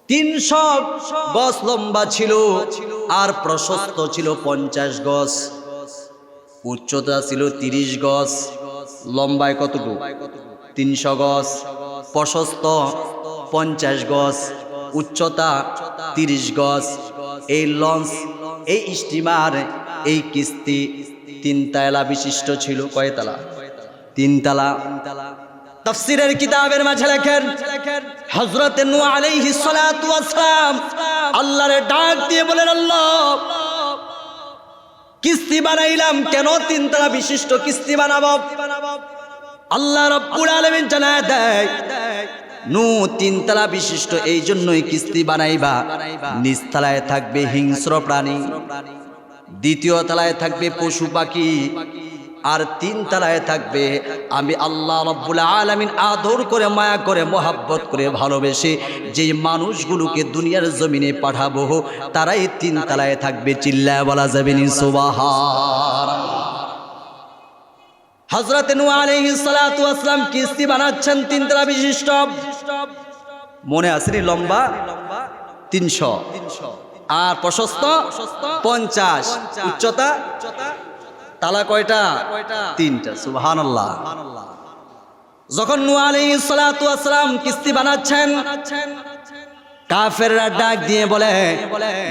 300 গজ লম্বা ছিল আর প্রশস্ত ছিল 50 গজ, উচ্চতা ছিল 30 গজ। লম্বায় কতটুকু? 300 গজ, প্রশস্ত 50 গজ, উচ্চতা 30 গজ। এই লঞ্চ, এই স্টিমার, এই কিস্তি 3 তলা বিশিষ্ট ছিল। কয় তলা? 3 তলা। তাফসীরের কিতাবের মাঝে লেখেন হযরত নূহ আলাইহিস সালাতু ওয়াস সালাম আল্লাহরে ডাক দিয়ে বলেন, আল্লাহ, কিস্তি বানাইলাম কেন? 3 তলা বিশিষ্ট কিস্তি বানাবো। আল্লাহ রাব্বুল আলামিন জানায় দেয়, নূহ 3 তলা বিশিষ্ট এই জন্যই কিস্তি বানাইবা। নিচ তলায় থাকবে হিংস্র প্রাণী, দ্বিতীয় তলায় থাকবে পশু পাখি, আর 3 তলায় থাকবে আমি আল্লাহ রাব্বুল আলামিন আদর করে, মায়া করে, মোহাব্বত করে, ভালোবেসে যেই মানুষগুলোকে দুনিয়ার জমিনে পাঠাবো তারাই 3 তলায় থাকবে। চিল্লায় বলা যাবে নি সুবহানাল্লাহ। হযরত নূহ আলাইহিস সালাতু ওয়াস সালাম কিস্তি বানাচ্ছেন 3 তলা বিশিষ্ট। মনে আছে নি? লম্বা 300 আর প্রশস্ত 50, উচ্চতা তালা কয়টা? 3টা। সুবহানাল্লাহ। যখন নূহ আলাইহিস সালাতু ওয়াস সালাম কিস্তি বানাচ্ছেন, কাফেররা ডাক দিয়ে বলে,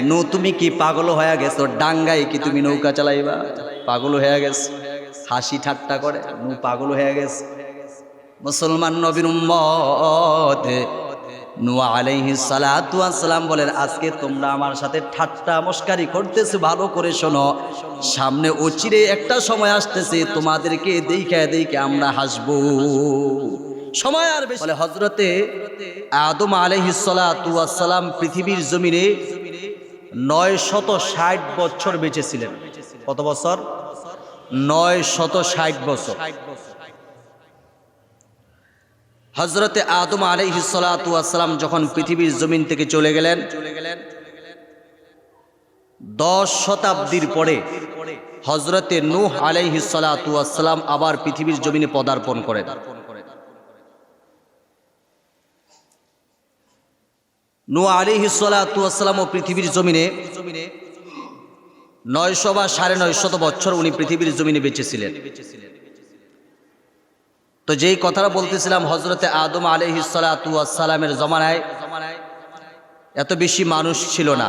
নূহ তুমি কি পাগল হয়ে গেছো? ডাঙ্গায় কি তুমি নৌকা চালাইবা? পাগল হয়ে গেছো? হাসি ঠাট্টা করে, নূহ পাগল হয়ে গেছে। মুসলমান নবীর উম্মত নূহ আলাইহিস সালাতু ওয়াস সালাম বলেন, আজকে তোমরা আমার সাথে ঠাট্টা মস্কারি করতেছো, ভালো করে শোনো, সামনে অচিরে একটা সময় আসতেছে তোমাদেরকে দেখে আমরা হাসবো। সময় আর বেশি। বলে হযরতে আদম আলাইহিস সালাতু ওয়াস সালাম পৃথিবীর জমিনে 960 বছর বেঁচে ছিলেন। কত বছর? 960 বছর। হযরতে আদম আলাইহিস সালাতু ওয়াস সালাম যখন পৃথিবীর জমিন থেকে চলে গেলেন, 10 শতাব্দীর পরে হযরতে নূহ আলাইহিস সালাতু ওয়াস সালাম আবার পৃথিবীর জমিনে পদার্পণ করেন। নূহ আলাইহিস সালাতু ওয়াস সালাম ও পৃথিবীর জমিনে 900 বা 950 বছর উনি পৃথিবীর জমিনে বেঁচে ছিলেন। তো যেই কথাটা বলতেছিলাম, হযরতে আদম আলাইহিস সালাতু ওয়াস সালামের জমানায় এত বেশি মানুষ ছিল না।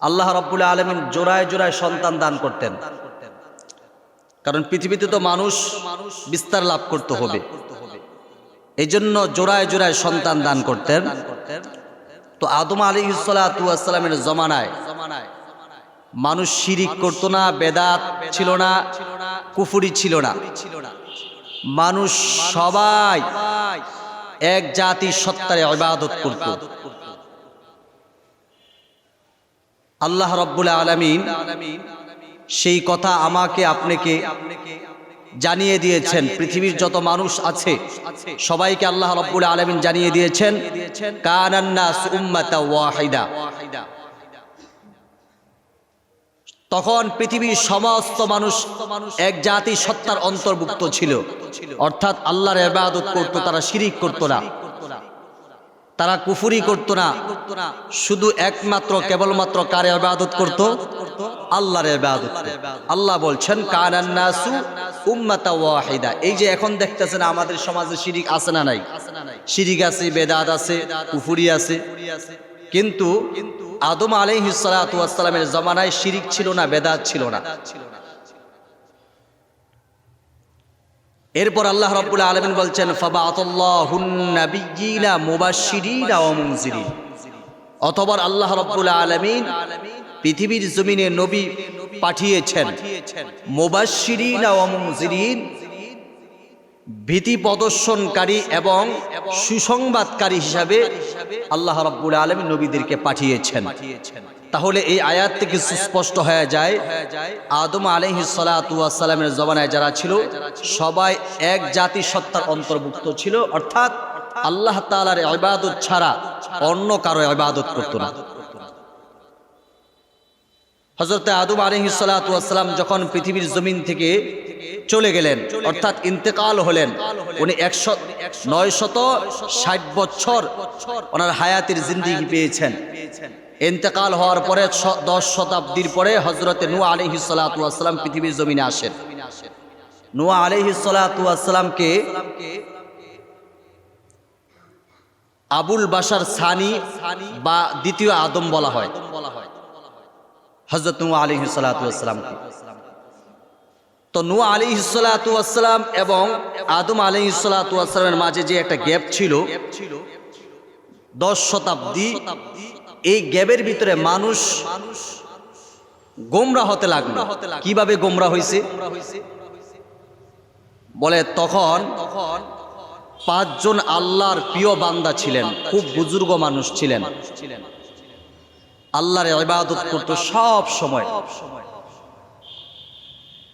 আল্লাহ রাব্বুল আলামিন জোড়ায় জোড়ায় সন্তান দান করতেন, কারণ পৃথিবীতে তো মানুষ বিস্তার লাভ করতে হবে, এই জন্য জোড়ায় জোড়ায় সন্তান দান করতেন। তো আদম আলাইহিস সালাতু ওয়াস সালামের জমানায় মানুষ শিরিক করতো না, বেদাত ছিল না, কুফরি ছিল না। মানুষ সবাই এক জাতি সত্তারে ইবাদত করত। আল্লাহ রাব্বুল আলামিন সেই কথা আমাকে আপনাকে জানিয়ে দিয়েছেন। পৃথিবীর যত মানুষ আছে সবাইকে আল্লাহ রাব্বুল আলামিন জানিয়ে দিয়েছেন, কানান নাস উম্মাতাও ওয়াহিদা। তখন পৃথিবীর সমস্ত মানুষ এক জাতি সত্তার অন্তর্ভুক্ত ছিল, অর্থাৎ আল্লাহর ইবাদত করত, তারা শিরিক করত না, তারা কুফরি করত না, শুধু একমাত্র কেবলমাত্র কার ইবাদত করত? আল্লাহর ইবাদত। আল্লাহ বলছেন কানান নাসু উম্মাতাও ওয়াহিদা। এই যে এখন দেখতেছেন আমাদের সমাজে শিরিক আছে না নাই? শিরিক আছে, বেদাত আছে, কুফরি আছে, কিন্তু আদম আলাইহিস সালাতু ওয়াস সালামের জামানায় শিরিক ছিল না, বেদাত ছিল না। এরপর আল্লাহ রাব্বুল আলামিন বলছেন ফাবাআতাল্লাহুন নাবিয়্যিনা মুবাশশিরিনা ওয়া মুনজিরিন। অতঃপর আল্লাহ রাব্বুল আলামিন পৃথিবীর জমিনে নবী পাঠিয়েছেন, মুবাশশিরিনা ওয়া মুনজিরিন, ভীতি প্রদর্শনকারী এবং সুসংবাদকারী হিসাবে আল্লাহ রাব্বুল আলামিন নবীদেরকে পাঠিয়েছেন। তাহলে এই আয়াত থেকে সুস্পষ্ট হয়ে যায় আদম আলাইহিস সালাতু ওয়াস সালামের জমানায় যারা ছিল সবাই এক জাতি সত্তার অন্তর্ভুক্ত ছিল, অর্থাৎ আল্লাহ তাআলার ইবাদত ছাড়া অন্য কারো ইবাদত করত না। হযরত আদম আলাইহিস সালাতু ওয়াস সালাম যখন পৃথিবীর জমিন থেকে চলে গেলেন, অর্থাৎ ইন্তেকাল হলেন। উনি 960 বছর ওনার হায়াতের জিন্দেগি পেয়েছেন। ইন্তেকাল হওয়ার পরে 10 শতাব্দীর পরে হযরতে নূহ আলাইহিস সালাতু ওয়াস সালাম পৃথিবীর জমিনে আসেন। নূহ আলাইহিস সালাতু ওয়াস সালামকে আবুল বাশার সানি বা দ্বিতীয় আদম বলা হয়, হযরত নূহ আলাইহিস সালাতু ওয়াস সালামকে। তো নূহ আলাইহিস সালাতু ওয়াস সালাম এবং আদম আলাইহিস সালাতু ওয়াস সালামের মাঝে যে একটা গ্যাপ ছিল 10 শতাব্দী, এই গ্যাপের ভিতরে মানুষ গোমরা হতে লাগলো। কিভাবে গোমরা হয়েছে বলে, তখন 5 জন আল্লাহর প্রিয় বান্দা ছিলেন, খুব বুজুর্গ মানুষ ছিলেন, আল্লাহর ইবাদত করত সব সময়।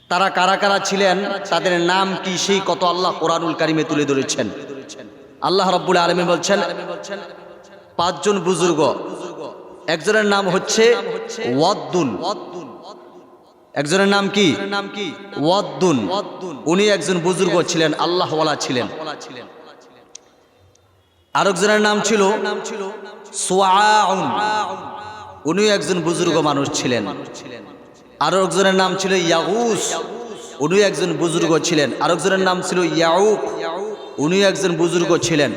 তারা কারা কারা ছিলেন, তাদের নাম কি সেই কত আল্লাহ কোরআনুল কারিমে তুলে ধরেছেন। আল্লাহ রাব্বুল আলামিন বলছেন 5 জন বুজুর্গ, একজনের নাম হচ্ছে ওয়াদ্দুন, একজনের নাম কি ওয়াদ্দুন, উনি একজন বুজুর্গ ছিলেন, আল্লাহওয়ালা ছিলেন। আরেকজনের নাম ছিল সুআউন, উনি একজন বুজুর্গ মানুষ ছিলেন। আরেকজনের নাম ছিল ইয়াগুস, উনি একজন বুজুর্গ ছিলেন। আরেকজনের নাম ছিল ইয়াউক, উনি একজন বুজুর্গ ছিলেন।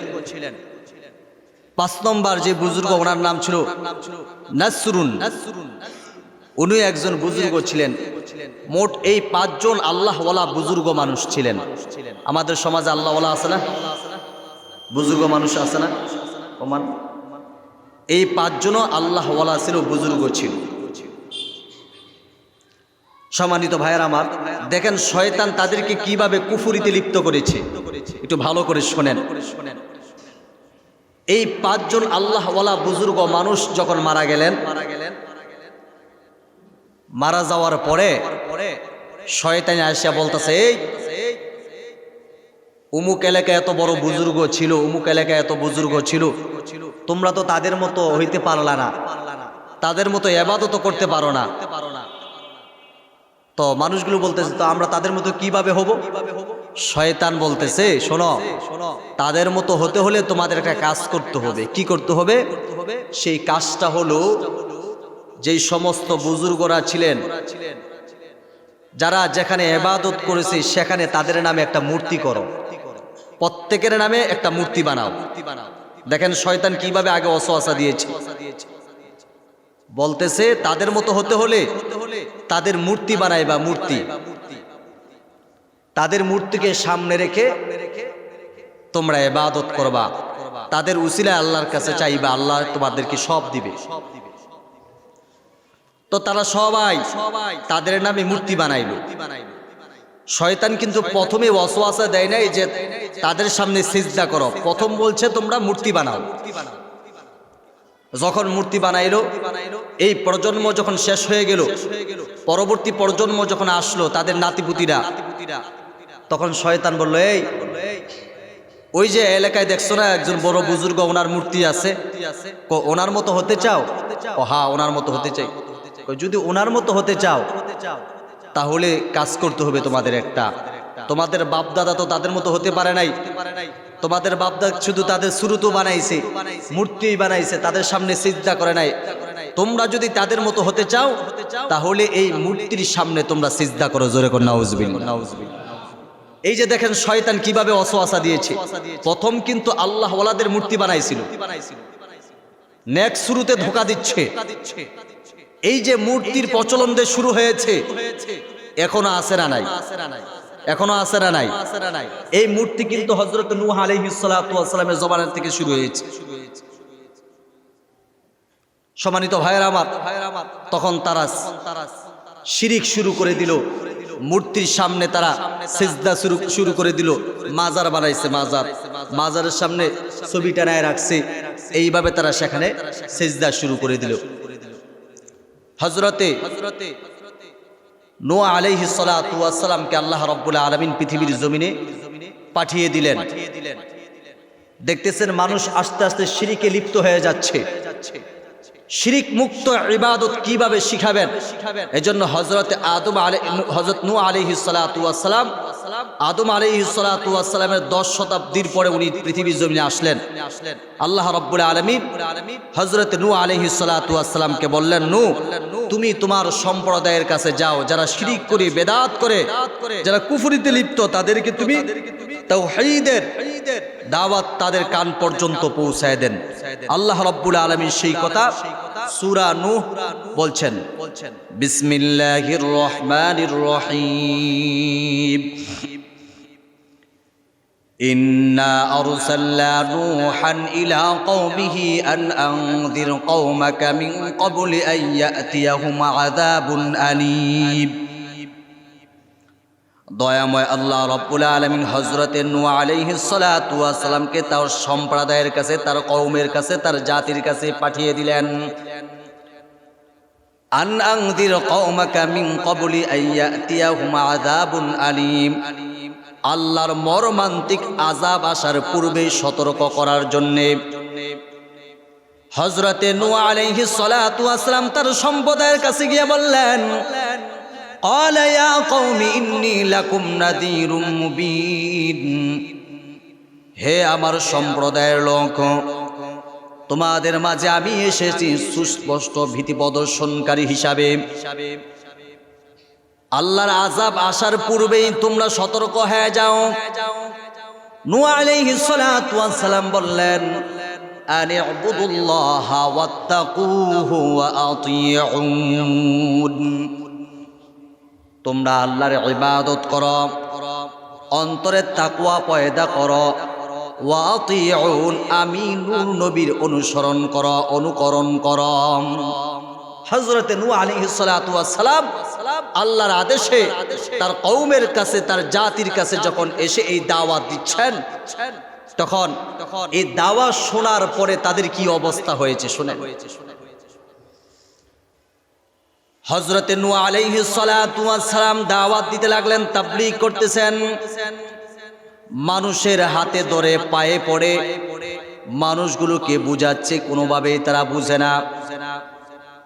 5 নম্বর যে বুজুর্গ, ওনার নাম ছিল নাসরুন, উনি একজন বুজুর্গ ছিলেন। মোট এই 5 জন আল্লাহওয়ালা বুজুর্গ মানুষ ছিলেন। আমাদের সমাজে আল্লাহওয়ালা আছে না, বুজুর্গ মানুষ আছে না? ওমান এই 5 জনও আল্লাহওয়ালা ছিল, বুজুর্গ ছিল। সম্মানিত ভাইয়ের আমার, দেখেন শয়তান তাদেরকে কিভাবে কুফরিতে লিপ্ত করেছে, একটু ভালো করে শোনেন। এই 5 জন আল্লাহওয়ালা বুজুর্গ মানুষ যখন মারা গেলেন, মারা যাওয়ার পরে শয়তান আয়েশা বলতেছে, এই উমুক এলাকায় এত বড় বুজুর্গ ছিল, উমুক এলাকায় এত বুজুর্গ ছিল, তোমরা তো তাদের মতো হইতে পারলা না, তাদের মতো ইবাদত করতে পারো না। তো মানুষগুলো বলতেছে, তো আমরা তাদের মতো কিভাবে হব? শয়তান বলতেছে, শোনো, তাদের মতো হতে হলে তোমাদের একটা কাজ করতে হবে। কি করতে হবে? সেই কাজটা হলো, যেই সমস্ত বুজুর্গরা ছিলেন, যারা যেখানে ইবাদত করেছে সেখানে তাদের নামে একটা মূর্তি করো, প্রত্যেকের নামে একটা মূর্তি বানাও। দেখেন শয়তান কিভাবে আগে ওয়াসওয়াসা দিয়েছে। বলতেছে তাদের মতো হতে হলে তাদের মূর্তি বানাইবা, মূর্তি, তাদের মূর্তিকে সামনে রেখে তোমরা ইবাদত করবা, তাদের উসিলায় আল্লাহর কাছে চাইবা, আল্লাহ তোমাদেরকে সব দিবে। তো তারা সবাই তাদের নামে মূর্তি বানাইল। শয়তান কিন্তু প্রথমে ওয়াসওয়াসা দেয় নাই যে তাদের সামনে সিজদা করো, প্রথম বলছে তোমরা মূর্তি বানাও। যখন মূর্তি বানাইলো, এই প্রজন্ম যখন শেষ হয়ে গেল, পরবর্তী প্রজন্ম যখন আসলো, তাদের নাতিপুতিরা, তখন শয়তান বলল, এই ওই যে এলাকায় দেখছো না একজন বড় বুজুর্গ, ওনার মূর্তি আছে, ওনার মতো হতে চাও? ও হ্যাঁ, ওনার মতো হতে চাই। যদি ওনার মতো হতে চাও তাহলে কাজ করতে হবে তোমাদের একটা, তোমাদের বাপদাদা তো তাদের মতো হতে পারে নাই, তোমাদের বাপদাদা শুধু তাদের সুরুতু বানাইছে, মূর্তি বানাইছে, তাদের সামনে সিজদা করে নাই। তোমরা যদি তাদের মতো হতে চাও তাহলে এই মূর্তির সামনে তোমরা সিজদা করো। জোরে করে নাউজুবিল্লাহ। এই যে দেখেন শয়তান কিভাবে ওয়াসওয়াসা দিয়েছে। প্রথম কিন্তু আল্লাহ ওয়ালাদের মূর্তি বানাইছিল, নেক্সট শুরুতে ধোঁকা দিচ্ছে। এই যে মূর্তির প্রচলন দিয়ে শুরু হয়েছে, এখনো আছে না নাই? এখনো আছে না নাই? এই মূর্তি কিন্তু হযরত নূহ আলাইহিস সালাতু ওয়াস সালামের জমানা থেকে শুরু হয়েছে। সম্মানিত ভাইয়েরা আমার, তখন তারা শিরিক শুরু করে দিল, মূর্তির সামনে তারা সিজদা শুরু করে দিল, মাজার বানাইছে, মাজারের সামনে ছবি টানায় রাখছে, এইভাবে তারা সেখানে সিজদা শুরু করে দিল। হযরতে নূহ আলাইহিস সালাতু ওয়াস সালামকে আল্লাহ রাব্বুল আলামিন পৃথিবীর জমিনে পাঠিয়ে দিলেন। দেখতেছেন মানুষ আস্তে আস্তে শিরকে লিপ্ত হয়ে যাচ্ছে। শিরিক মুক্ত ইবাদত কিভাবে শিখাবেন? এজন্য হযরত নূহ আলাইহিস সালাতু ওয়াস সালাম আদম আলাইহিস সালাতু ওয়াস সালামের 10 শতাব্দীর পরে উনি পৃথিবীর জমিনে আসলেন। আল্লাহ রাব্বুল আলামিন হযরত নূহ আলাইহিস সালাতু ওয়াস সালামকে বললেন, নূহ তুমি তোমার সম্প্রদায়ের কাছে যাও, যারা শিরিক করে বেদাত করে, যারা কুফরিতে লিপ্ত, তাদেরকে তুমি তাওহীদের দাওয়াত তাদের কান পর্যন্ত পৌঁছায় দেন। আল্লাহ রাব্বুল আলামিন সেই কথা সূরা নূহ বলছেন, বিসমিল্লাহির রহমানির রহিম, ইন্না আরসালনা নূহান ইলা কওমিহি আন আনযির কওমাকা মিন ক্বাবলি আন ইয়াতিয়াহুম আযাবুন আলীম। দয়াময় আল্লাহ রাব্বুল আলামিন হযরতে নূহ আলাইহিস সালাতু ওয়াস সালামকে তার সম্প্রদায়ের কাছে, তার কওমের কাছে, তার জাতির কাছে পাঠিয়ে দিলেন। আন আনযির কওমাকা মিন ক্বাবলি আন ইয়াতিয়াহুম আযাবুন আলীম, আল্লাহর মর্মান্তিক আযাব আসার পূর্বে সতর্ক করার জন্য হযরতে নূহ আলাইহিস সালাতু ওয়াস সালাম তার সম্প্রদায়ের কাছে গিয়ে বললেন, قال يا قوم إني لكم نذير مبين, হে আমার সম্প্রদায়ের লোক, তোমাদের মাঝে আমি এসেছি সুস্পষ্ট ভীতি প্রদর্শনকারী হিসাবে। আল্লাহর আযাব আসার পূর্বেই তোমরা সতর্ক হয়ে যাও। নূহ আলাইহিস সালাতু ওয়াস সালাম বললেন, আন ইবুদুল্লাহা ওয়াত্তাকুহু ওয়া আতিউন, তোমরা আল্লাহর ইবাদত করো, অন্তরে তাকওয়া পয়দা করো, ওয়া আতিউন, আমি নূহ নবীর অনুসরণ করো, অনুকরণ করো। হযরতে নূহ আলাইহিস সালাতু ওয়াস সালাম আল্লাহর আদেশে তার কওমের কাছে, তার জাতির কাছে যখন এসে এই দাওয়াত দিচ্ছেন, তখন এই দাওয়াত শোনার পরে তাদের কি অবস্থা হয়েছে শুনেন। হযরতে নূহ আলাইহিস সালাতু ওয়াস সালাম দাওয়াত দিতে লাগলেন, তাবলীগ করতেছেন। মানুষের হাতে ধরে পায়ে পড়ে মানুষগুলোকে বুঝাচ্ছে, কোনোভাবেই তারা বুঝে না।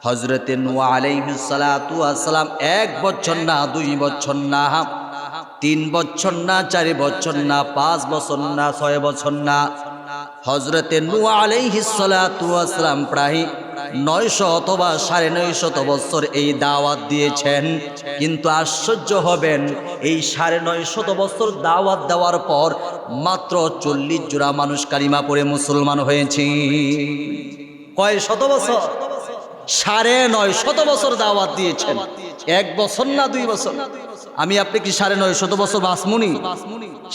হযরতে নূহ আলাইহিস সালাতু ওয়াস সালাম 1 বছর না, 2 বছর না, 3 বছর না, 4 বছর না, 5 বছর না, 6 বছর না, হযরতে নূহ আলাইহিস সালাতু ওয়াস সালাম প্রায় 900 অথবা 950 বছর এই দাওয়াত দিয়েছেন। কিন্তু আশ্চর্য হবেন, এই 950 বছর দাওয়াত দেওয়ার পর মাত্র 40 জোড়া মানুষ কালিমা পড়ে মুসলমান হয়েছে। কয় শত বছর? 950 বছর দাওয়াত দিয়েছেন, 1 বছর না 2 বছর। আমি আপনি কি 950 বছর বাসমুনি?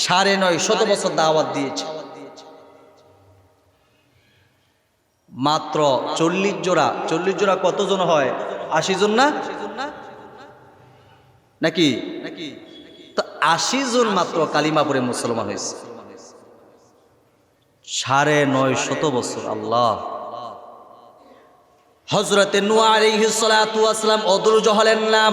950 বছর দাওয়াত দিয়েছে, মাত্র 40 জোড়া। 40 জোড়া কতজন হয়? 80 জন না নাকি? তো 80 জন মাত্র কালিমা পড়ে মুসলমান হয়েছে। 950 বছর। আল্লাহ। হযরতে নূহ আলাইহিস সালাতু ওয়াস সালাম অধৈর্য হলেন না।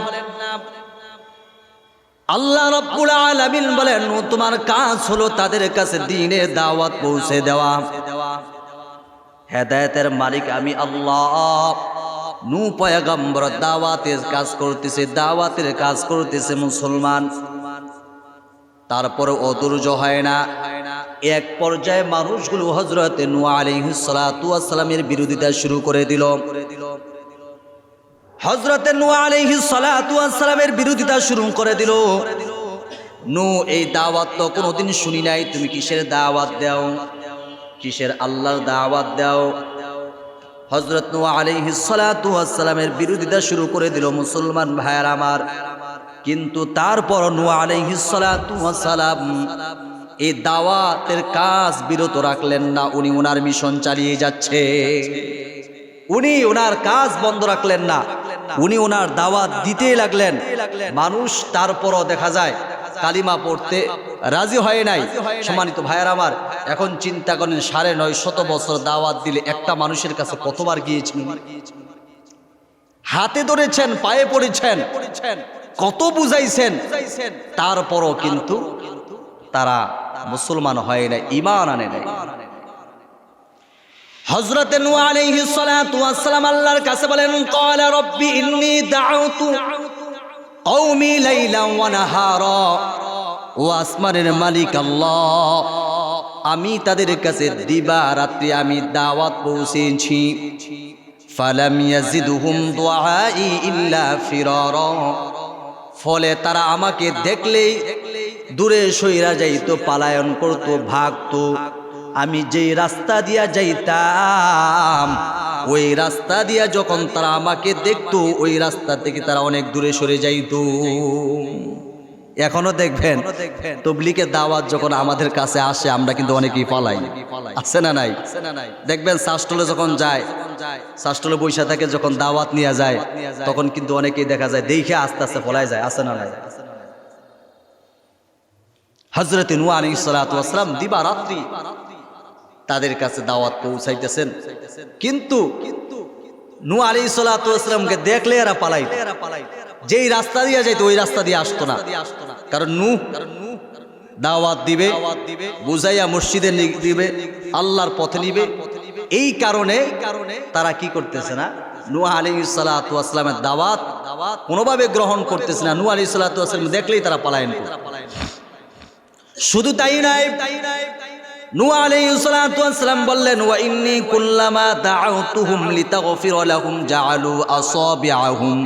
আল্লাহ রাব্বুল আলামিন বলেন, তোমার কাজ হলো তাদের কাছে দ্বীনের দাওয়াত পৌঁছে দেওয়া। হেদায়েতের মালিক আমি আল্লাহ। নূহ পয়গম্বর দাওয়াতের কাজ করতেছে মুসলমান। তারপরে অধৈর্য হয় না। এক পর্যায়ে মানুষগুলো হযরতে নূহ আলাইহিস সালাতু ওয়াস সালামের বিরোধিতা শুরু করে দিল। হযরতে নূহ আলাইহিস সালাতু ওয়াস সালামের বিরোধিতা শুরু করে দিল। নূহ, এই দাওয়াত তো কোনোদিন শুনি নাই, তুমি কিসের দাওয়াত দাও? কিসের আল্লাহর দাওয়াত দাও? হযরত নূহ আলাইহিস সালাতু ওয়াস সালামের বিরোধিতা শুরু করে দিল মুসলমান ভাইয়ের আমার। কিন্তু তারপর নূহ আলাইহিস সালাতু ওয়াস সালাম এই দাওয়াতের কাজ বিরত রাখলেন না। উনি ওনার মিশন চালিয়ে যাচ্ছে, উনি ওনার কাজ বন্ধ রাখলেন না, উনি ওনার দাওয়াত দিতে লাগলেন। মানুষ তারপরও দেখা যায় কালিমা পড়তে রাজি হয় নাই। সম্মানিত ভাইয়ের আমার, এখন চিন্তা করেন 950 বছর দাওয়াত দিলে একটা মানুষের কাছে কতবার গিয়েছেন? হাতে ধরেছেন, পায়ে পড়েছেন, কত বুঝাইছেন, তারপরও কিন্তু তারা মুসলমান হয় না, ঈমান আনে নাই। হযরতে নূহ আলাইহিস সালাতু ওয়াস সালাম আল্লাহর কাছে বলেন, ক্বালা রাব্বি ইন্নী দাউতু কওমি লাইলান ওয়া নাহারা। ও আসমানের মালিক আল্লাহ, আমি তাদের কাছে দিবা রাত্রি আমি দাওয়াত পৌঁছেছি। ফালাম ইয়াজিদহুম দুআই ইল্লা ফিরারা। ফলে তারা আমাকে দেখলেই দূরে সইরা যাইতো, পালায়ন করতো, ভাগতো। আমি যেই রাস্তা দিয়া যাইতাম ওই রাস্তা দিয়া যখন তারা আমাকে দেখতো ওই রাস্তা থেকে তারা অনেক দূরে সরে যাইতো। এখনো দেখবেন তবলিগের দাওয়াত যখন আমাদের কাছে আসে আমরা কিন্তু অনেকেই পালাই, আছে না নাই? দেখবেন শাস্ত্রলে যখন যায়, শাস্ত্রলে বৈশা থাকে, যখন দাওয়াত নিয়ে যায় তখন কিন্তু অনেকেই দেখা যায় দেখে আস্তে আস্তে পলাই যায়, আছে না নাই? হযরতে নূহ আলাইহিস সালাতু ওয়াস সালাম দিবা রাত্রি তাদের কাছে দাওয়াত পৌঁছাইতেছেন, কিন্তু নূহ আলাইহিস সালাতু ওয়াস সালামকে দেখলে এরা পালাইত। যেই রাস্তা দিয়ে যাইতো ওই রাস্তা দিয়ে আসতো না, কারণ নূহ দাওয়াত দিবে, বুঝাইয়া মসজিদে দিবে, আল্লাহর পথে নিবে। এই কারণে তারা কি করতেছে না, নূহ আলাইহিস সালাতু ওয়াস সালামের দাওয়াত কোনোভাবে গ্রহণ করতেছে না। নূহ আলাইহিস সালাতু ওয়াস সালাম দেখলেই তারা পলায়ন করে। শুধু তাই নাই, নূহ আলাইহিস সালাতু ওয়াস সালাম বললেন, ওয়া ইন্নী কুল্লামা দাআউতুহুম লিতাগফিরা লাহুম জাআলু আসাবিআহুম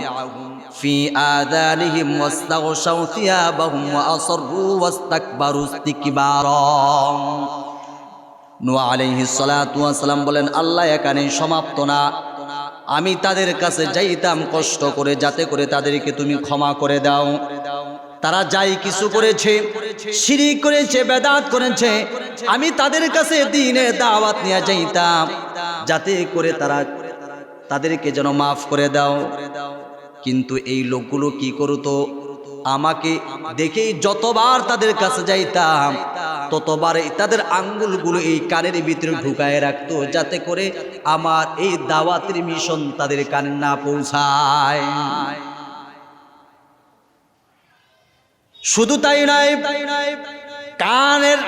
ফি আযানিহিম ওয়াস্তাগশাউ থিয়াবাহুম ওয়া আসররু ওয়াস্তাকবারু ইস্তিকবারা। নূহ আলাইহিস সালাতু ওয়াস সালাম বলেন, আল্লাহ এখানে সমাপ্ত না। আমি তাদের কাছে যাইতাম কষ্ট করে, যাতে করে তাদেরকে তুমি ক্ষমা করে দাও। তারা যাই কিছু করেছে, শিরিক করেছে, বেদাত করেছে, আমি তাদের কাছে দ্বীনে দাওয়াত নিয়ে যাইতাম যাতে করে তাদেরকে যেন মাফ করে দাও। কিন্তু এই লোকগুলো কি করতো, আমাকে দেখেই যতবার তাদের কাছে যাইতাম ততবারই তাদের আঙ্গুলগুলো এই কানের ভিতরে ঢুকায় রাখতো, যাতে করে আমার এই দাওয়াতের মিশন তাদের কানে না পৌঁছায়। শুধু তাই নাই, কানের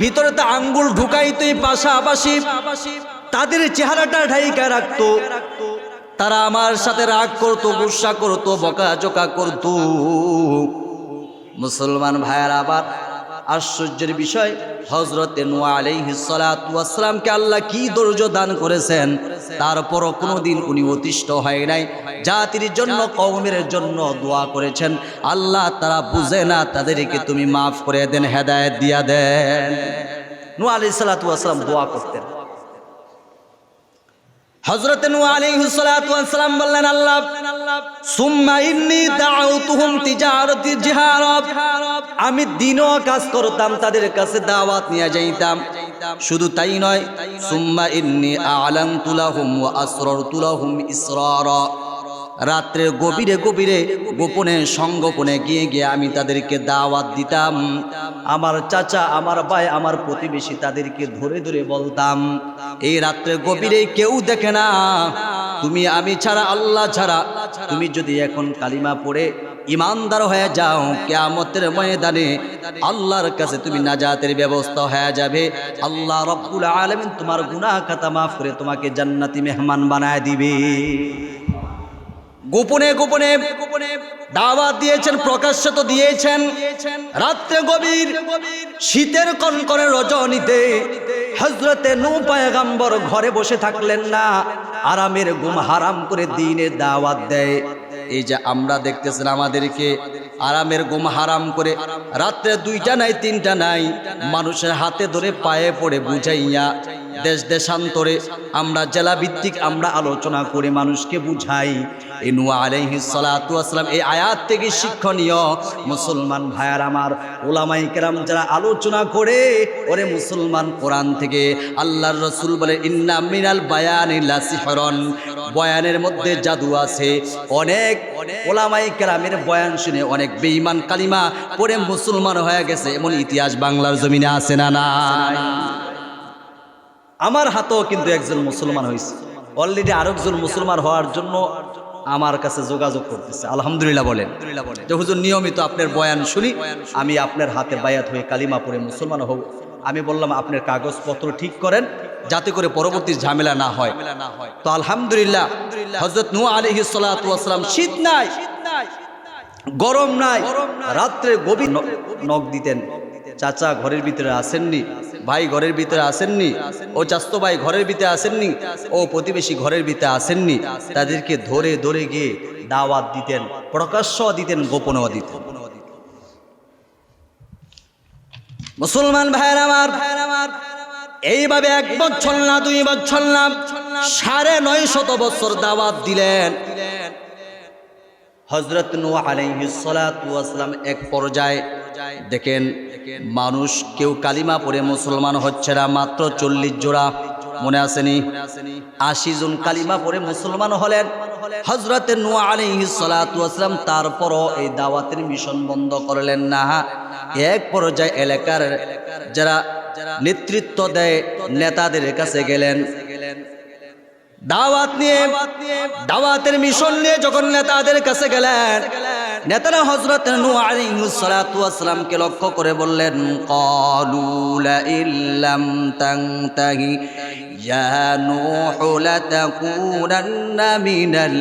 ভিতরে তো আঙ্গুল ঢুকাইতেই পাশাপাশি তাদের চেহারাটা ঢাইকা রাখতো। তারা আমার সাথে রাগ করতো, গুসা করতো, বকাঝকা করতো। মুসলমান ভাইয়ার, আবার আশ্চর্যের বিষয়, হযরতে নূহ আলাইহিস সালাতু ওয়াস সালামকে আল্লাহ কি ধৈর্য দান করেছেন, তারপরও কোনোদিন উনি অতিষ্ঠ হয় নাই। জাতির জন্য, কওমের জন্য দোয়া করেছেন, আল্লাহ তারা বুঝে না, তাদেরকে তুমি মাফ করে দেন, হেদায়েত দিয়া দেন। নূহ আলাইহিস সালাতু ওয়াস সালাম দোয়া করতেন। হযরতে নূহ আলাইহিস সালাতু ওয়াস সালাম বললেন, আল্লাহ সুম্মা ইন্নী দাউতুহুম তিজারাতি জিহারা। আমি দিনও কাজ করতাম, তাদের কাছে দাওয়াত নিয়ে যাইতাম। শুধু তাই নয়, সুম্মা ইন্নী আ'লানতু লাহুম ওয়া আসরারতু লাহুম ইসরারা। রাত্রে গভীরে গভীরে গোপনে সংগোপনে গিয়ে গিয়ে আমি তাদেরকে দাওয়াত দিতাম। আমার চাচা, আমার ভাই, আমার প্রতিবেশী, তাদেরকে ধরে ধরে বলতাম, এই রাত্রে গভীরে কেউ দেখে না, তুমি আমি ছাড়া, আল্লাহ ছাড়া, তুমি যদি এখন কালিমা পড়ে ইমানদার হয়ে যাও, কিয়ামতের ময়দানে আল্লাহর কাছে তুমি নাজাতের ব্যবস্থা হয়ে যাবে। আল্লাহ রাব্বুল আলামিন তোমার গুনাহ খাতা মাফ করে তোমাকে জান্নাতি মেহমান বানায় দিবে। গোপনে গোপনে দাওয়াত দিয়েছেন, প্রকাশ্য তো দিয়েছেন। রাত্রে গভীর শীতের কনকনে রজনীতে হযরতে নূহ পয়গম্বর ঘরে বসে থাকলেন না, আরামের ঘুম হারাম করে দ্বীনের দাওয়াত দেয়। এই যে আমরা দেখতেছেন, আমাদেরকে আরামের ঘুম হারাম করে রাত্রে 2টা নাই 3টা নাই মানুষের হাতে ধরে পায়ে পড়ে বুঝাইয়া দেশ দেশান্তরে আমরা জেলা ভিত্তিক আমরা আলোচনা করে মানুষকে বুঝাই। এই নূহ আলাইহিস সালাতু ওয়াস সালাম এই আয়াত থেকে শিক্ষণীয় মুসলমান ভাইয়ার আমার, উলামায়ে কেরাম যারা আলোচনা করে, ওরে মুসলমান, কোরআন থেকে আল্লাহর রাসূল বলে, ইন্না মিনাল বায়ানি লাসিহরন, বয়ানের মধ্যে জাদু আছে। অনেক উলামায়ে কেরামের বয়ান শুনে অনেক বেঈমান কালিমা পড়ে মুসলমান হয়ে গেছে, এমন ইতিহাস বাংলার জমিনে আছে না নাই? আমার হাতেও কিন্তু একজন মুসলমান হয়েছে, অলরেডি আরেকজন মুসলমান হওয়ার জন্য আমার কাছে যোগাযোগ করতেছে। আলহামদুলিল্লাহ বলেন যে হুজুর নিয়মিত আপনার বয়ান শুনি, আমি আপনার হাতে বায়াত হয়ে কালিমা পড়ে মুসলমান হব। আমি বললাম, আপনার কাগজপত্র ঠিক করেন, যাতে করে পরবর্তী ঝামেলা না হয়। তো আলহামদুলিল্লাহ হযরত নূহ আলাইহিস সালাতু ওয়াস সালাম, শীত নাই, গরম নাই, রাত্রে গভীর নখ দিতেন, চাচা ঘরের ভিতরে আসেননি, ভাই ঘরের ভিতরে আসেননি, ও চাচতো ভাই ঘরের ভিতরে আসেননি, ও প্রতিবেশী ঘরের ভিতরে আসেননি। তাদেরকে ধরে ধরে গিয়ে দাওয়াত দিতেন, প্রকাশ্য দিতেন, গোপনও দিতেন। মুসলমান ভাইয়েরা আমার, এইভাবে 1 বছর না 2 বছর না 950 বছর দাওয়াত দিলেন হযরত নূহ আলাইহিস সালাতু ওয়াস সালাম। এক পর্যায়ে দেখেন মানুষ কেউ কালিমা পড়ে মুসলমান হচ্ছে না, মাত্র 40 জোড়া, মনে আসেনি? 80 জন কালিমা পড়ে মুসলমান হলেন হযরত নূহ আলাইহিস সালাতু ওয়াস সালাম। তারপরও এই দাওয়াতের মিশন বন্ধ করলেন না। এক পর্যায়ে এলাকার যারা নেতৃত্ব দেয় নেতাদের কাছে গেলেন, দাওয়াত নিয়ে, দাওয়াতের মিশন নিয়ে যখন নেতাদের কাছে গেলেন, নেতারা হযরত নূহ আলাইহিস সালাতু ওয়াস সালামকে লক্ষ্য করে বললেন, ক্বালু লা ইল্লাম তানতাহি ইয়া নূহু লাতাকুনান্না মিনাল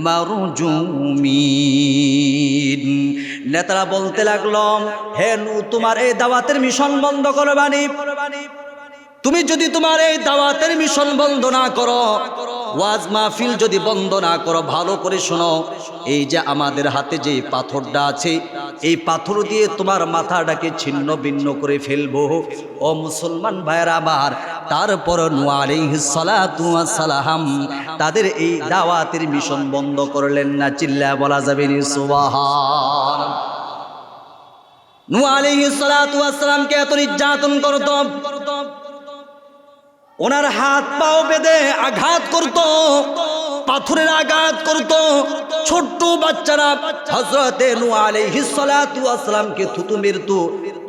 মারজুমিন। নেতারা বলতে লাগলো, হে নূহ, তোমার এই দাওয়াতের মিশন বন্ধ করবানি? তুমি যদি তোমার এই দাওয়াতের মিশন বন্ধ না করো, ওয়াজ মাহফিল যদি বন্ধ না করো, ভালো করে শোনো, এই যে আমাদের হাতে যে পাথরটা আছে, এই পাথর দিয়ে তোমার মাথাটাকে ছিন্ন ভিন্ন করে ফেলবো। ও মুসলমান ভাইরা আমার, তারপর নূহ আলাইহিস সালাতু ওয়াস সালাম তাদের এই দাওয়াতের মিশন বন্ধ করলেন না। চিল্লায়া বলা যাবে নি সুবহানাল্লাহ। নূহ আলাইহিস সালাতু ওয়াস সালামকে এত নির্যাতন করত, ওনার হাত পাও বেঁধে আঘাত করত, পাথরের আঘাত করত। ছোট্ট বাচ্চারা হযরত নূহ আলাইহিস সালাতু ওয়াস সালামকে থুতু মেরতো,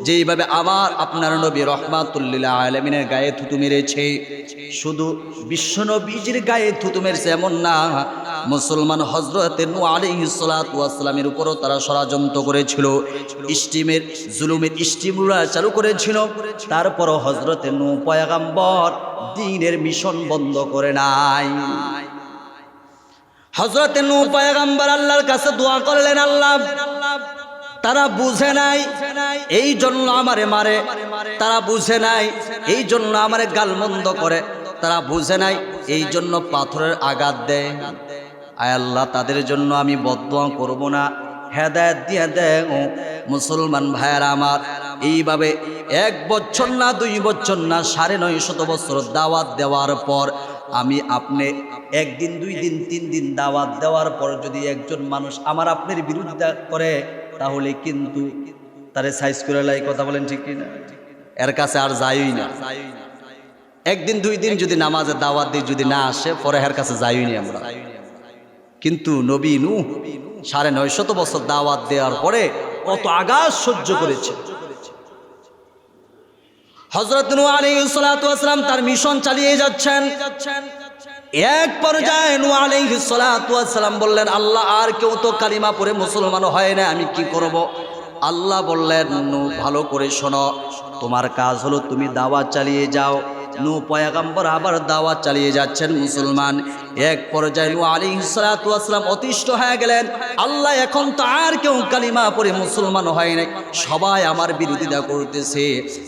যেইভাবে আমার আপনার নবী রাহমাতুল লিল আলামিনের গায়ে থুতু মেরেছে। শুধু বিশ্ব নবীজির গায়ে থুতু মেরেছে এমন না, মুসলমান হযরত নূহ আলাইহিস সালাতু ওয়াস সালামের উপরও তারা ষড়যন্ত্র করেছিল, ইস্টিমের জুলুমের ইস্টিমরা চালু করেছিল। তারপরও হযরত নূহ পয়গম্বর দ্বীনের মিশন বন্ধ করে নাই। হযরত নূহ পয়গম্বর আল্লাহর কাছে দোয়া করলেন, আল্লাহ, তারা বুঝে নাই এই জন্য আমারে মারে, তারা বুঝে নাই এই জন্য আমারে গালমন্দ করে, তারা বুঝে নাই এই জন্য পাথরের আঘাত দেয়। আয় আল্লাহ, তাদের জন্য আমি বদদোয়া করব না, হেদায়েত দিয়ে দেও। মুসলমান ভাইয়েরা আমার, এইভাবে 1 বছর না 2 বছর না 950 বছর দাওয়াত দেওয়ার পর, আমি আপনি 1 দিন 2 দিন 3 দিন দাওয়াত দেওয়ার পর যদি একজন মানুষ আমার আপনার বিরোধিতা করে, তাহলে কিন্তু তারে সাইজ করে লাই। কথা বলেন ঠিক কিনা? এর কাছে আর যাইই না। 1 দিন 2 দিন যদি নামাজে দাওয়াত দিয়ে যদি না আসে, পরে এর কাছে যাইই না আমরা। কিন্তু নবী নূহ 950 বছর দাওয়াত দেওয়ার পরে কত আঘাত সহ্য করেছে। হযরত নূহ আলাইহিস সালাতু ওয়াস সালাম তার মিশন চালিয়ে যাচ্ছেন। এক পর্যায়ে নূহ আলাইহিস সালাতু ওয়াস সালাম বললেন, আল্লাহ, আর কেউ তো কালিমা পড়ে মুসলমান হয় না, আমি কি করব? আল্লাহ বললেন, নূহ, ভালো করে শোনো, তোমার কাজ হলো তুমি দাওয়াত চালিয়ে যাও। নূহ পয়গম্বর আবার দাওয়াত চালিয়ে যাচ্ছেন মুসলমান। এক পর্যায়ে নূহ আলাইহিস সালাতু ওয়াস সালাম অতিষ্ঠ হয়ে গেলেন, আল্লাহ, এখন তো আর কেউ কালিমা পড়ে মুসলমান হয় নাই, সবাই আমার বিরোধিতা করতেছে,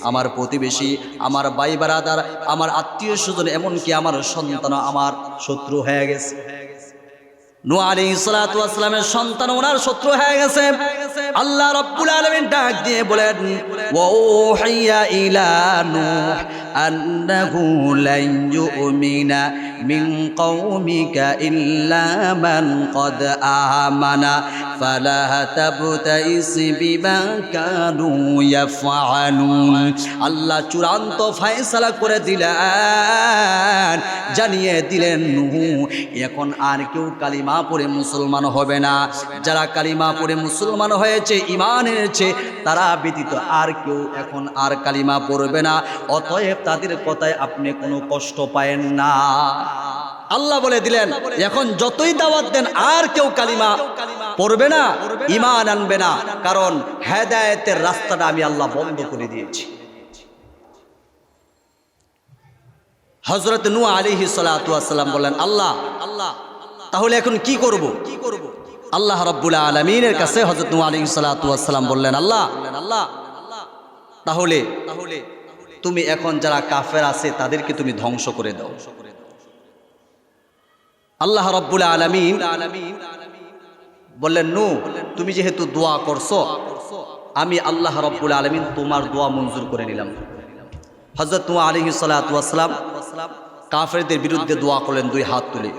আমার প্রতিবেশী, আমার ভাই বারাদার, আমার আত্মীয় স্বজন, এমনকি আমার সন্তান আমার শত্রু হয়ে গেছে। নূহ আলাইহিস সালাতু ওয়াস সালামের সন্তান ওনার শত্রু হয়ে গেছে। আল্লাহ রাব্বুল আলামিন ডাক দিয়ে বলেন, ওয়া উহিয়া ইলা নূহ আন্নাহু লান ইউমিনা মিন কওমিকা ইল্লা মান ক্বাদ আমানা ফালা তাবতাইস বিমা কানু ইয়াফআলুন। আল্লাহ চূড়ান্ত ফয়সালা করে দিলেন, জানিয়ে দিলেন, নূহ, এখন আর কেউ কালিমা পড়ে মুসলমান হবে না। যারা কালিমা পড়ে মুসলমান হয়েছে, ঈমান এনেছে, তারা ব্যতীত আর কেউ এখন আর কালিমা পড়বে না। অতএব তাদের কথায় আপনি কোনো কষ্ট পায়েন না। আল্লাহ বলে দিলেন, এখন যতই দাওয়াত দেন আর কেউ কালিমা পড়বে না, ঈমান আনবে না, কারণ হেদায়েতের রাস্তাটা আমি আল্লাহ বন্ধ করে দিয়েছি। হযরত নূহ আলাইহিস সালাতু ওয়াস সালাম বললেন, আল্লাহ তাহলে এখন কি করব? আল্লাহ রাব্বুল আলামিনের কাছে হযরত নূহ আলাইহিস সালাতু ওয়াস সালাম বললেন, আল্লাহ তাহলে তুমি এখন যারা কাফের আছে তাদেরকে তুমি ধ্বংস করে দাও। আল্লাহ রাব্বুল আলামিন বললেন, নূহ তুমি যেহেতু দোয়া করছো, আমি আল্লাহ রাব্বুল আলামিন তোমার দোয়া মঞ্জুর করে নিলাম। হযরত নূহ আলাইহিস সালাতু ওয়াস সালাম কাফেরদের বিরুদ্ধে দোয়া করলেন দুই হাত তুলে।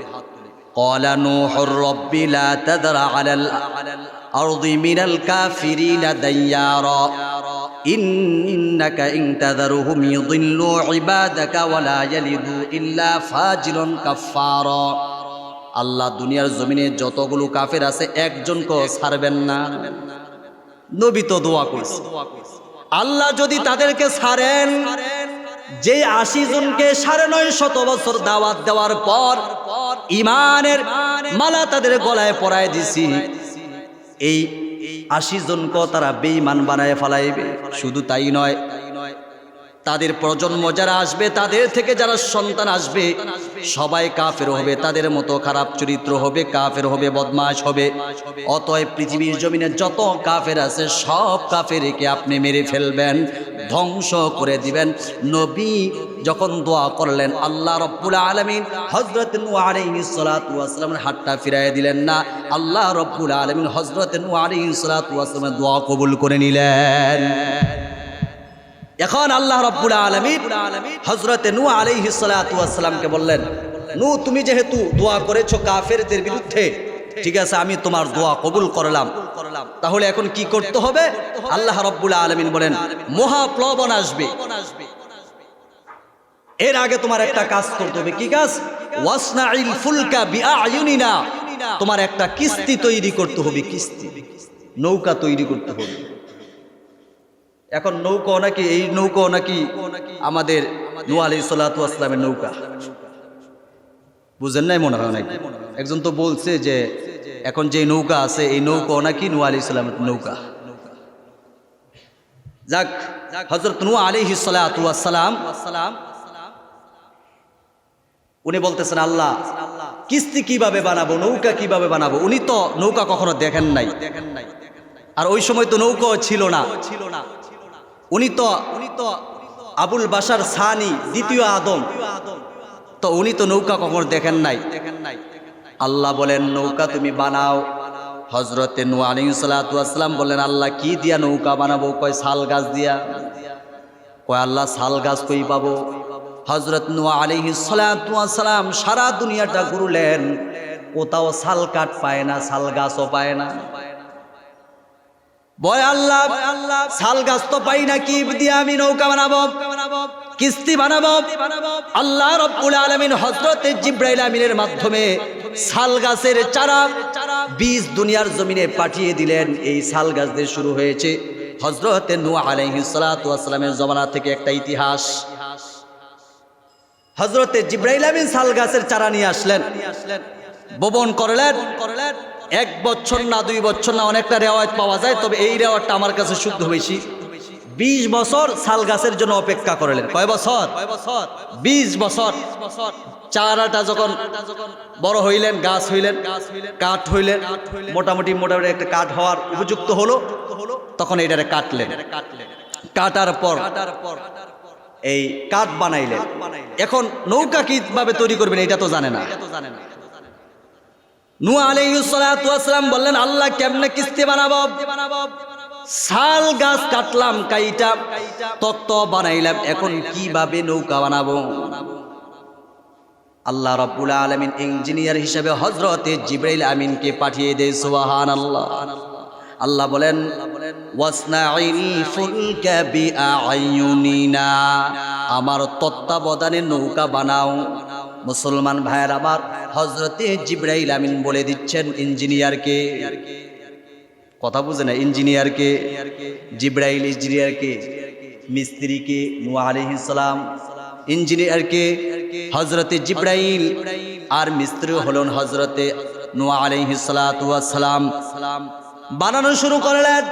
ক্বালা নূহুর রাব্বি লা তাযরা আলাল আরদি মিনাল কাফিরিনা দাইয়ারা ইন্নাকা ইন তাযরহুম ইউদিল্লু ইবাদাকা ওয়া লা ইয়ালিদু ইল্লা ফাজিরুন কাফফারা। আল্লাহ দুনিয়ার জমিনে যতগুলো কাফের আছে একজনকেও ছাড়বেন না। নবী তো দোয়া করছে, আল্লাহ যদি তাদেরকে ছাড়েন, যে 80 জনকে 950 বছর দাওয়াত দেওয়ার পর ঈমানের মালা তাদের গলায় পরায় দিছি, এই 80 জনকে তারা বেঈমান বানায় ফেলাইবে। শুধু তাই নয়, তাদের প্রজন্ম যারা আসবে, তাদের থেকে যারা সন্তান আসবে সবাই কাফের হবে, তাদের মতো খারাপ চরিত্র হবে, কাফের হবে, বদমাশ হবে। অতএব পৃথিবীর জমিনে যত কাফের আছে সব কাফেরকে আপনি মেরে ফেলবেন, ধ্বংস করে দিবেন। নবী যখন দোয়া করলেন, আল্লাহ রাব্বুল আলামিন হযরত নূহ আলাইহিস সালাতু ওয়াস সালামের হাতটা ফিরাইয়া দিলেন না। আল্লাহ রাব্বুল আলামিন হযরত নূহ আলাইহিস সালাতু ওয়াস সালামের দোয়া কবুল করে নিলেন। এখন আল্লাহ রাব্বুল আলামিন হযরত নূহ আলাইহিস সালাতু ওয়াস সালামকে বললেন, নূহ তুমি যেহেতু দোয়া করেছো কাফেরদের বিরুদ্ধে, ঠিক আছে আমি তোমার দোয়া কবুল করলাম, তাহলে এখন কি করতে হবে? আল্লাহ রাব্বুল আলামিন বলেন, মহাপ্লাবন আসবে, এর আগে তোমার একটা কাজ করতে হবে। কি কাজ? ওয়াসনাইল ফুলকা বিআয়ুনিনা, তোমার একটা কিস্তি তৈরি করতে হবে, কিস্তি নৌকা তৈরি করতে হবে। এখন নৌকা নাকি, এই নৌকা নাকি আমাদের নূহ আলাইহিস সালাতু ওয়াস সালামের নৌকা, বুঝেন নাই মনে হয় নাকি? একজন তো বলছে যে এখন যে নৌকা আছে এই নৌকা নাকি নূহ আলাইহিস সালামের নৌকা। যাক, হযরত নূহ আলাইহিস সালাতু ওয়াস সালাম উনি বলতেছেন, আল্লাহ কিস্তি কিভাবে বানাবো, নৌকা কিভাবে বানাবো? উনি তো নৌকা কখনো দেখেন নাই, আর ওই সময় তো নৌকা ছিল না। উনি তো আবুল বাশার সানি, দ্বিতীয় আদম, তো উনি তো নৌকা কখনো দেখেন নাই। আল্লাহ বলেন, নৌকা তুমি বানাও। হযরতে নূহ আলাইহিস সালাতু ওয়াস সালাম বললেন, আল্লাহ কি দিয়া নৌকা বানাবো? কয় শাল গাছ দিয়া। কয় আল্লাহ শাল গাছ কই পাবো? হযরত নূহ আলাইহিস সালাতু ওয়াস সালাম সারা দুনিয়াটা ঘুরলেন, কোথাও শাল কাঠ পায় না, শাল গাছও পায় না। বয় আল্লাহ, শাল গাছ তো পাই না, কি দিয়ে আমি নৌকা বানাবো, কিস্তি বানাবো? আল্লাহ রাব্বুল আলামিন হযরতে জিবরাইল আমিনের মাধ্যমে শাল গাছের চারা বীজ দুনিয়ার জমিনে পাঠিয়ে দিলেন। এই শাল গাছ দিয়ে শুরু হয়েছে হযরতে নূহ আলাইহিস সালাতু ওয়াস সালামের জমানা থেকে একটা ইতিহাস। হযরতে জিবরাইল আমিন শাল গাছের চারা নিয়ে আসলেন, বপন করলেন। 1 বছর না 2 বছর না, অনেকটা রেওয়ায়ত পাওয়া যায়, তবে এই রেওয়ায়তটা আমার কাছে শুদ্ধ বেশি। 20 বছর শাল গাছের জন্য অপেক্ষা করলেন। কয় বছর? 20 বছর। চারাটা যখন বড় হইলেন, গাছ হইলেন, কাঠ হইলেন, মোটামুটি একটা কাঠ হওয়ার উপযুক্ত হলো, তখন এটারে কাটলেন। কাটার পর এই কাঠ বানাইলেন। এখন নৌকা কিভাবে তৈরি করবেন এটা তো জানে না। নূহ আলাইহিস সালাতু ওয়াস সালাম বললেন, আল্লাহ কেমনে কিস্তি বানাবো? শাল গাছ কাটলাম, কাইটা তক্ত বানাইলাম, এখন কিভাবে নৌকা বানাবো? আল্লাহ রাব্বুল আলামিন ইঞ্জিনিয়ার হিসেবে হযরতে জিবরাইল আমিনকে পাঠিয়ে দেয়। সুবহানাল্লাহ। আল্লাহ বলেন, ওয়াসনাইল ফুলকা বিআয়ুনিনা, আমার তত্ত্বাবধানে নৌকা বানাও। মুসলমান ভাইয়ের আমার, হযরতে জিবরাইল আমিন বলে দিচ্ছেন ইঞ্জিনিয়ারকে, কথা বুঝে না, ইঞ্জিনিয়ারকে, জিবরাইল ইঞ্জিনিয়ারকে, মিস্ত্রিকে নূহ আলাইহিস সালাম, ইঞ্জিনিয়ারকে হযরতে জিবরাইল, আর মিস্ত্রি হলেন হযরতে নূহ আলাইহিস সালাতু ওয়াস সালাম। বানানো শুরু করলেন।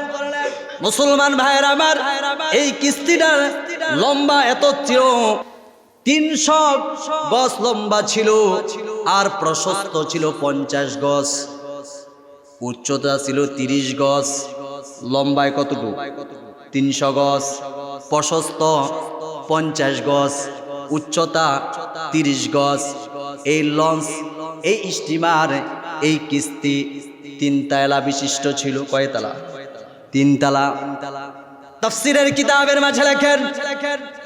মুসলমান ভাইয়ের আমার, এই কিস্তিটা লম্বা এত ছিল, 300 গজ লম্বা ছিল আর প্রশস্ত ছিল 50 গজ, উচ্চতা ছিল 30 গজ। লম্বায় কতটুকু? 300 গজ, প্রশস্ত 50 গজ, উচ্চতা 30 গজ। এই লঞ্চ, এই স্টিমার, এই কিস্তি 3 তলা বিশিষ্ট ছিল। কয় তলা? 3 তলা। তাফসীরের কিতাবের মাঝে লেখেন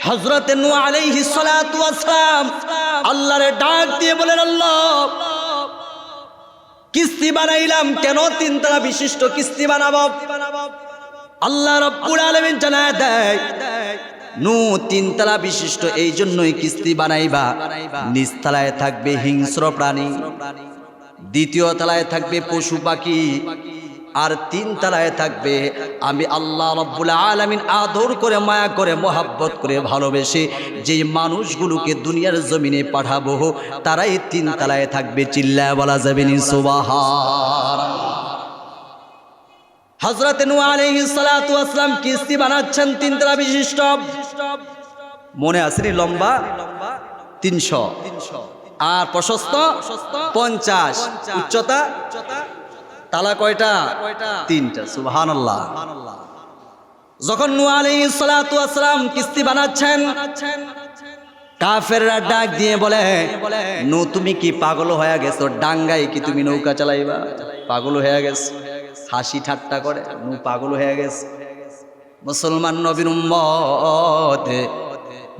হযরত নূহ আলাইহিস সালাতু ওয়াস সালাম আল্লাহর ডাক দিয়ে বলেন, আল্লাহ কিস্তি বানাইলাম কেন? 3 তলা বিশিষ্ট কিস্তি বানাবো। আল্লাহ রাব্বুল আলামিন জানায় দেয়, নূহ 3 তলা বিশিষ্ট এই জন্যই কিস্তি বানাইবা, নিচ তলায় থাকবে হিংস্র প্রাণী, দ্বিতীয় তলায় থাকবে পশু পাখি, আর 3 তলায় থাকবে আমি আল্লাহ রাব্বুল আলামিন আদর করে, মায়া করে, মোহাব্বত করে, ভালোবেসে যে মানুষগুলোকে দুনিয়ার জমিনে পাঠাবো তারাই 3 তলায় থাকবে। চিল্লায় বলা যাবে নি সুবহানাল্লাহ। হযরত নূহ আলাইহিস সালাতু ওয়াস সালাম কিস্তি বানাচ্ছেন 3 তলা বিশিষ্ট। মনে আছে নি? লম্বা 300 আর প্রশস্ত 50, উচ্চতা তালা কয়টা? 3টা। সুবহানাল্লাহ। যখন নূহ আলাইহিস সালাতু ওয়াস সালাম কিস্তি বানাচ্ছেন, কাফেররা ডাক দিয়ে বলে, নূহ তুমি কি পাগল হয়ে গেছো? ডাঙ্গায় কি তুমি নৌকা চালাইবা? পাগল হয়ে গেছো। হাসি ঠাট্টা করে, নূহ পাগল হয়ে গেছে। মুসলমান নবীর উম্মত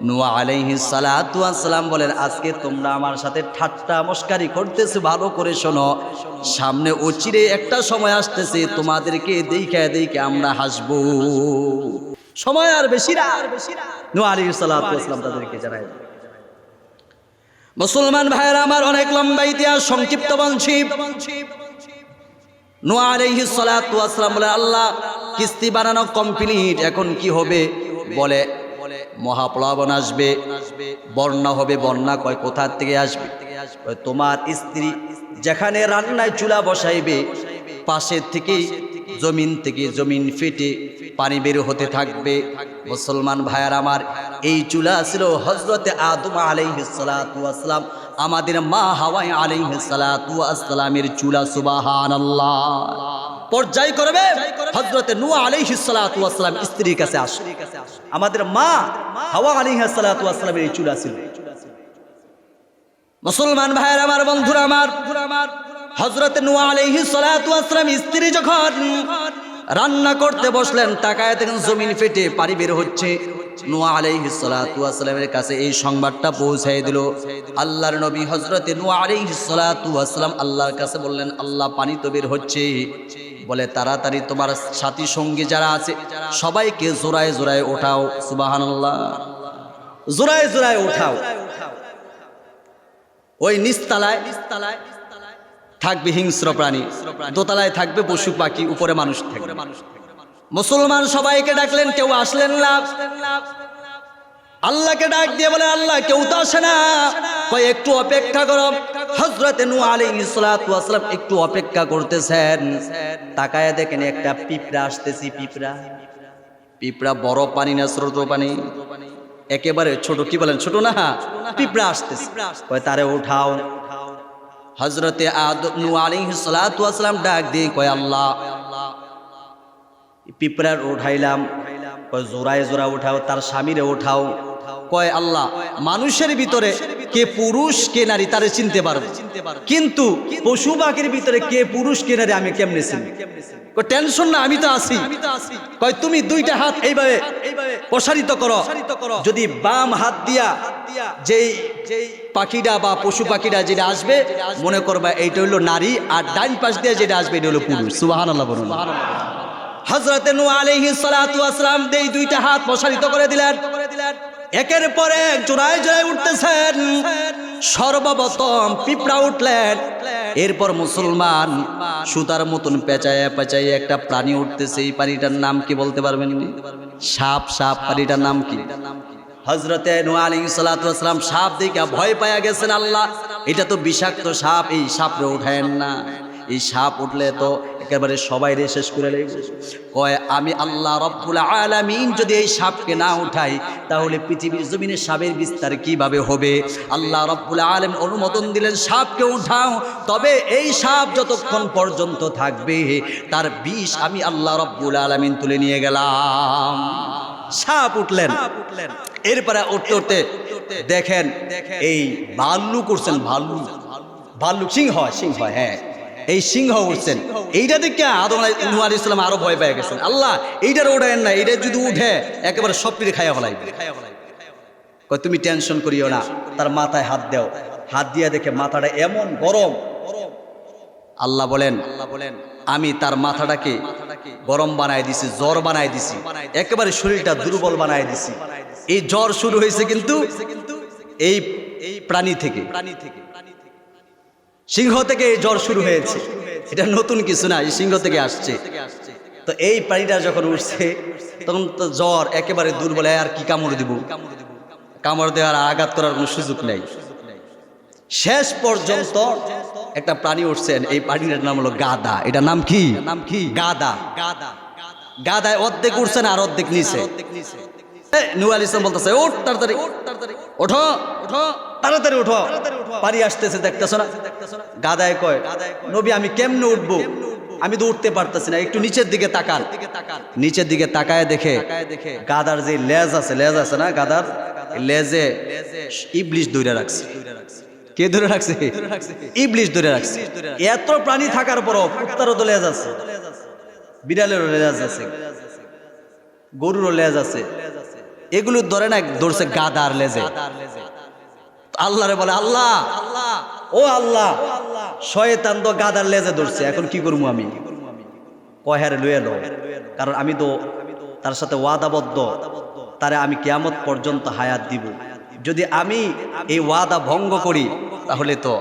নূহ আলাইহিস সালাতু ওয়াস সালাম বলেন, আজকে তোমরা আমার সাথে ঠাট্টা মস্কারি করতেছো, ভালো করে শোনো, সামনে অচিরে একটা সময় আসতেছে তোমাদেরকে দেখে আমরা হাসবো। সময় আর বেশি না। নূহ আলাইহিস সালাতু ওয়াস সালাম তাদেরকে জানায়। মুসলমান ভাইয়েরা আমার, অনেক লম্বা ইতিহাস, সংক্ষিপ্ত বলছি। নূহ আলাইহিস সালাতু ওয়াস সালাম বলে, আল্লাহ কিস্তি বানানো কমপ্লিট, এখন কি হবে? বলে মহাপ্লাবন আসবে, বন্যা হবে। বন্যা কয় কোথা থেকে আসবে? তোমার স্ত্রী যেখানে রান্নায় চুলা বসাইবে পাশের থেকে জমিন ফেটে পানি বের হতে থাকবে। মুসলমান ভাইয়ার আমার, এই চুলা ছিল হযরতে আদম আলাইহিস সালাতু ওয়াস সালাম, আমাদের মা হাওয়া আলাইহিস সালাতু ওয়াস সালামের চুলা। সুবহানাল্লাহ। পর্যায় করবে হযরতে নূহ আলাইহিস সালাতু ওয়াস সালাম স্ত্রীর কাছে আসে। আমাদের মা হাওয়া আলাইহিস সালাতু ওয়াস সালামের এই চুলা ছিল। মুসলমান ভাইয়ের আমার, বন্ধুরা আমার, হযরতে নূহ আলাইহিস সালাতু ওয়াস সালাম স্ত্রী যখন রান্না করতে বসলেন, তাকায় দেখেন জমিন ফেটে পানি বের হচ্ছে। নূহ আলাইহিস সালাতু ওয়াস সালামের কাছে এই সংবাদটা পৌঁছায় দিল আল্লাহর নবী হযরতে নূহ আলাইহিস সালাতু ওয়াস সালাম। আল্লাহর কাছে বললেন, আল্লাহ পানি তো বের হচ্ছে। বলে তাড়াতাড়ি তোমার সাথী সঙ্গী যারা আছে সবাইকে জোড়ায় জোড়ায় ওঠাও। সুবহানাল্লাহ। জোড়ায় জোড়ায় ওঠাও। ওই নিচতলায় থাকবে হিংস্র প্রাণী, দোতলায় থাকবে পশু পাখি, উপরে মানুষ থাকবে। মুসলমান সবাইকে ডাকলেন, কেউ আসলেন না। আল্লাহকে ডাক দিয়ে বলে, আল্লাহ কেউ তো আসে না, কয় একটু অপেক্ষা করো। হযরতে নূহ আলাইহিস সালাতু ওয়াস সালাম একটু অপেক্ষা করতেছেন। তাকায় দেখেন একটা পিঁপড়া আসতেছে। পিঁপড়া বড় পানি না ছোট পানি? একেবারে ছোট। কি বলেন? ছোট না? পিঁপড়া আসতেছে, কয় তারে উঠাও। হযরতে নূহ আলাইহিস সালাতু ওয়াস সালাম ডাক দিয়ে কয়, আল্লাহ পিঁপড়ার উঠাইলাম। কয় জোড়ায় জোড়া উঠাও, তার স্বামীরে উঠাও। কয় আল্লাহ মানুষের ভিতরে কে পুরুষ কে নারী তারে চিনতে পারবে, কিন্তু পশু পাখির ভিতরে কে পুরুষ কে নারী আমি কেমনে চিনি? কয় টেনশন না, আমি তো আছি। কয় তুমি 2টা হাত এইভাবে প্রসারিত করো, যদি বাম হাত দিয়া যেই পাখিটা বা পশু পাখিটা যেটা আসবে মনে করবা এইটা হলো নারী, আর ডান পাশ দিয়ে যেটা আসবে এটা হলো পুরুষ। সুবহানাল্লাহ বলুন। হযরতে নূহ আলাইহিস সালাতু ওয়াস সালাম এই 2টা হাত প্রসারিত করে দিলেন। একের পর এক জোড়ায় জোড়ায় উঠতেছেন। সর্বপ্রথম পিঁপড়া উঠলেন, এরপর মুসলমান সুতার মতন পেঁচায় পেঁচায় একটা প্রাণী উঠতেছে। এই প্রাণীটার নাম কি বলতে পারবেন? সাপ। প্রাণীটার নাম কি? হযরতে নূহ আলাইহিস সালাতু ওয়াস সালাম সাপ দেখে ভয় পায়া গেছেন। আল্লাহ এটা তো বিষাক্ত সাপ, এই সাপরে উঠায়েন না। এই সাপ উঠলে তো একেবারে সবাই রে শেষ করে লেগে কয় আমি আল্লাহ রব্বুল আলামিন যদি এই সাপকে না উঠাই তাহলে পৃথিবীর জমিনে সাপের বিস্তার কিভাবে হবে। আল্লাহ রব্বুল আলামিন অনুমোদন দিলেন সাপকে উঠাও, তবে এই সাপ যতক্ষণ পর্যন্ত থাকবে তার বিষ আমি আল্লাহ রব্বুল আলামিন তুলে নিয়ে গেলাম। সাপ উঠলেন, এরপরে উঠতে উঠতে দেখেন এই ভাল্লুক উঠছেন, ভাল্লুক সিংহ হ্যাঁ এই সিংহ উঠছেন। এইটা দেখে আদম নূহ আলাইহিস সালাম আরো ভয় পেয়ে গেছেন, আল্লাহ এইটার ওঠেন না, এইটা যদি উঠে একেবারে সব পিঠে খাইয়া ফেলাইবে। কয় তুমি টেনশন করিও না, তার মাথায় হাত দাও। হাত দিয়া দেখে মাথাটা এমন গরম। আল্লাহ বলেন আমি তার মাথাটাকে গরম বানায় দিছি, জ্বর বানায় দিছি, একেবারে শরীরটা দুর্বল বানায় দিছি। এই জ্বর শুরু হয়েছে কিন্তু এই প্রাণী থেকে, সিংহ থেকে এই জ্বর শুরু হয়েছে। এটা নতুন কিছু না, এই সিংহ থেকে আসছে। তো এই প্রাণীটা যখন উঠছে তখন তো জ্বর একেবারে দুর্বল, আর কি কামড় দিব, কামড় দেওয়ার আঘাত করার কোনো সুযোগ নেই। শেষ পর্যন্ত একটা প্রাণী উঠছেন, এই প্রাণীটার নাম হলো গাদা। এটার নাম কি? গাদা। গাদায় অর্ধেক উঠছেন আর অর্ধেক নিচে। নূহ আলাইহিস সালাম বলতেছে ওঠ তাড়াতাড়ি, ওঠো তাড়াতাড়ি ওঠো, পানি আসতেছে দেখতেছ না। গাদায় কয় নবী আমি কেমনে উঠবো, আমি তো উঠতে পারতেছি না, একটু নিচের দিকে তাকান। নিচের দিকে তাকায় দেখে গাদার যে লেজ আছে না, গাদার লেজে ইবলিশ ধরে রাখছে। কে ধরে রাখছে? ইবলিশ ধরে রাখছে। এত প্রাণী থাকার পরও কুত্তারও তো লেজ আছে, বিড়ালেরও লেজ আছে, গরুরও লেজ আছে, এগুলো ধরে না, ধরছে গাদার লেজে। আল্লাহরে বলে আল্লাহ ও আল্লাহ, শয়তান তো গাদার লেজে ধরছে, এখন কি করবো আমি? কয় হ্যাঁ লয়ে লো, কারণ আমি তো তার সাথে ওয়াদাবদ্ধ, তারে আমি কিয়ামত পর্যন্ত হায়াত দিব। যদি আমি এই ওয়াদা ভঙ্গ করি তাহলে তো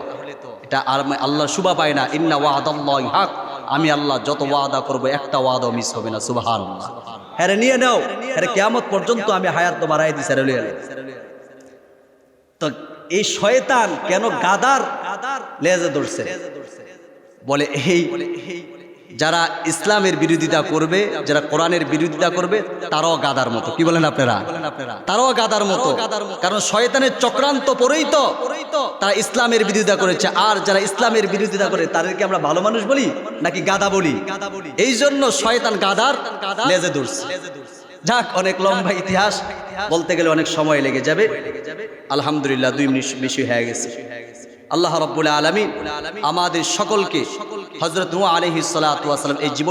এটা আর আল্লাহ শুভা পায় না। ইন্না ওয়াদাল্লাহি হক, আমি আল্লাহ যত ওয়াদা করব একটা ওয়াদাও মিস হবে না। সুবহানাল্লাহ। হ্যাঁ নিয়ে নাও, হ্যাঁ কিয়ামত পর্যন্ত আমি হায়াত তো বাড়াই দিছি। তো এই শয়তান কেন গাদার লেজে ধরছে? বলে এই যারা ইসলামের বিরোধিতা করবে, যারা কোরআনের বিরোধিতা করবে, তারাও গাদার মতো। কি বলেন আপনারা? তারাও গাদার মতো, কারণ শয়তানের চক্রান্ত পরেই তো তারা ইসলামের বিরোধিতা করেছে। আর যারা ইসলামের বিরোধিতা করে তাদেরকে আমরা ভালো মানুষ বলি নাকি গাদা বলি? এই জন্য শয়তান গাদার লেজে ধরছে। যাক, অনেক লম্বা ইতিহাস, বলতে গেলে অনেক সময় লেগে যাবে। আলহামদুলিল্লাহ 2 মিনিট বেশি হয়ে গেছে। আল্লাহ রাব্বুল আলামিন আমাদের সকলকে হযরত নূহ আলাইহিস সালাতু ওয়াস সালাম এই জীবন